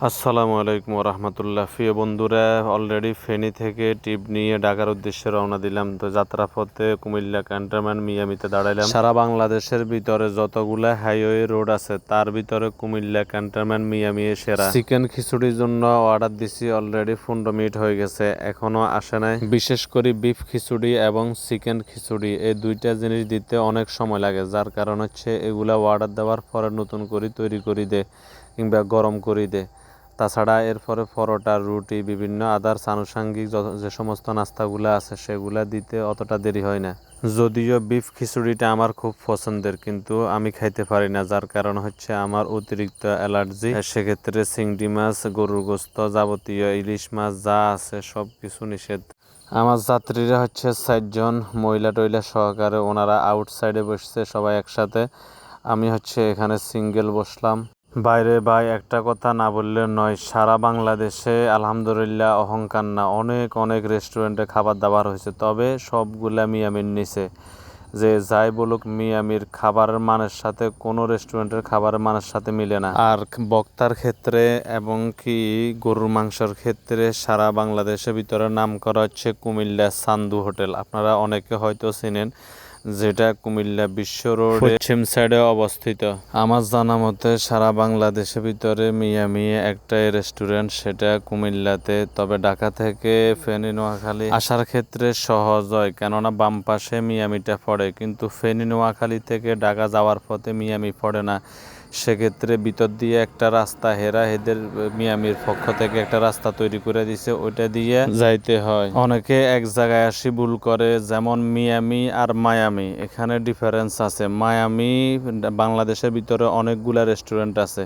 আসসালামু আলাইকুম রহমতুল্লাহ। প্রিয় বন্ধুরা, অলরেডি ফেনী থেকে ট্রিপ নিয়ে ঢাকার উদ্দেশ্যে রওনা দিলাম। তো যাত্রাপথে কুমিল্লা ক্যান্টনমেন্ট মিয়ামিতে দাঁড়াইলাম। সারা বাংলাদেশের ভিতরে যতগুলা হাইওয়ে রোড আছে তার ভিতরে কুমিল্লা ক্যান্টনমেন্ট মিয়ামি সেরা। চিকেন খিচুড়ির জন্য অর্ডার দিছি, অলরেডি 15 মিনিট হয়ে গেছে, এখনো আসে নাই। বিশেষ করে বিফ খিচুড়ি এবং চিকেন খিচুড়ি এই দুইটা জিনিস দিতে অনেক সময় লাগে, যার কারণ হচ্ছে এগুলা অর্ডার দেওয়ার পরে নতুন করে তৈরি করে দে কিংবা গরম করে দে। তাছাড়া এরপরে পরোটা, রুটি, বিভিন্ন আদার্স আনুষঙ্গিক যে সমস্ত নাস্তাগুলো আছে সেগুলা দিতে অতটা দেরি হয় না। যদিও বিফ খিচুড়িটা আমার খুব পছন্দের, কিন্তু আমি খাইতে পারি না, যার কারণ হচ্ছে আমার অতিরিক্ত অ্যালার্জি। সেক্ষেত্রে চিংড়ি মাছ, গরুর গোস্ত, যাবতীয় ইলিশ মাছ যা আছে সব কিছু নিষেধ। আমার যাত্রীরা হচ্ছে 60 জন, মহিলা টইলা সহকারে। ওনারা আউটসাইডে বসছে সবাই একসাথে, আমি হচ্ছে এখানে সিঙ্গেল বসলাম। বাইরে ভাই, একটা কথা না বললে নয়, সারা বাংলাদেশে আলহামদুলিল্লাহ অহংকার না, অনেক অনেক রেস্টুরেন্টে খাবার দাবার হয়েছে, তবে সবগুলা মিয়ামির নিচে। যে যাই বলুক, মিয়ামির খাবারের মানের সাথে কোনো রেস্টুরেন্টের খাবারের মানের সাথে মিলে না। আর বক্তার ক্ষেত্রে এবং কি গরুর মাংসের ক্ষেত্রে সারা বাংলাদেশের ভিতরে নাম করা হচ্ছে কুমিল্লা চান্দু হোটেল। আপনারা অনেকে হয়তো চিনেন, যেটা কুমিল্লা বিশ্ব রোড পশ্চিম সাইডে অবস্থিত। আমার জানা মতে সারা বাংলাদেশের ভিতরে মিয়ামি একটাই রেস্টুরেন্ট, সেটা কুমিল্লাতে। তবে ঢাকা থেকে ফেনী, নোয়াখালী আসার ক্ষেত্রে সহজ হয়, কেননা বাম পাশে মিয়ামিটা পড়ে, কিন্তু ফেনী নোয়াখালী থেকে ঢাকা যাওয়ার পথে মিয়ামি পড়ে না। সেক্ষেত্রে ভিতর দিয়ে একটা রাস্তা হেরা এদের মিয়ামির পক্ষ থেকে একটা রাস্তা তৈরি করে দিছে, ওইটা দিয়ে যাইতে হয়। অনেকে এক জায়গায় আসি ভুল করে, যেমন মিয়ামি আর মায়ামি, এখানে ডিফারেন্স আছে। মায়ামি বাংলাদেশের ভিতরে অনেকগুলা রেস্টুরেন্ট আছে,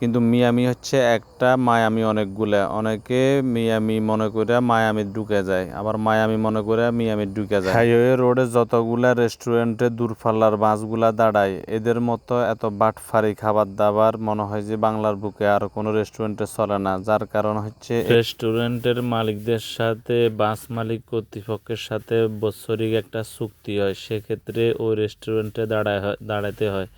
কিন্তু মিয়ামি হচ্ছে একটা, মায়ামি অনেকগুলা। অনেকে মিয়ামি মনে করে মায়ামি ঢুকে যায়, আবার মায়ামি মনে করে মিয়ামি ঢুকে যায়। হাইওয়ে রোডে যতগুলা রেস্টুরেন্টে দূরপাল্লার বাসগুলা দাঁড়ায়, এদের মতো এত বাটফারি খাবার দাবার মনে হয় যে বাংলার বুকে আর কোনো রেস্টুরেন্টে চলে না। যার কারণ হচ্ছে রেস্টুরেন্টের মালিকদের সাথে বাস মালিক কর্তৃপক্ষের সাথে বৎসরিক একটা চুক্তি হয়, সেক্ষেত্রে ওই রেস্টুরেন্টে দাঁড়াতে হয়,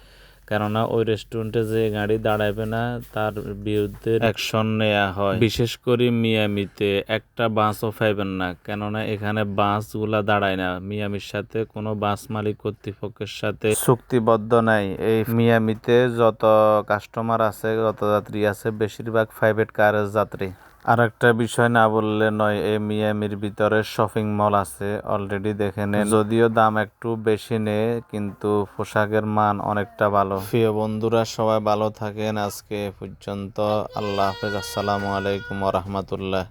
কেননা ওই রেস্টুরেন্টে যে গাড়ি দাঁড়াবে না তার বিরুদ্ধে অ্যাকশন নেওয়া হয়। বিশেষ করে মিয়ামিতে একটা বাসও পাইবেন না, কেননা এখানে বাসগুলা দাঁড়ায় না। মিয়ামির সাথে কোনো বাস মালিক কর্তৃপক্ষের সাথে চুক্তিবদ্ধ নাই। এই মিয়ামিতে যত কাস্টমার আছে, যত যাত্রী আছে, বেশিরভাগ প্রাইভেট কারের যাত্রী। আর একটা বিষয় না বললে নয়, এই মিয়ামির ভিতরে শপিং মল আছে, অলরেডি দেখে নেন। যদিও দাম একটু বেশি নেয়, কিন্তু পোশাকের মান অনেকটা ভালো। প্রিয় বন্ধুরা, সবাই ভালো থাকেন। আজকে পর্যন্ত, আল্লাহ হাফেজ, আসসালামু আলাইকুম রহমতুল্লাহ।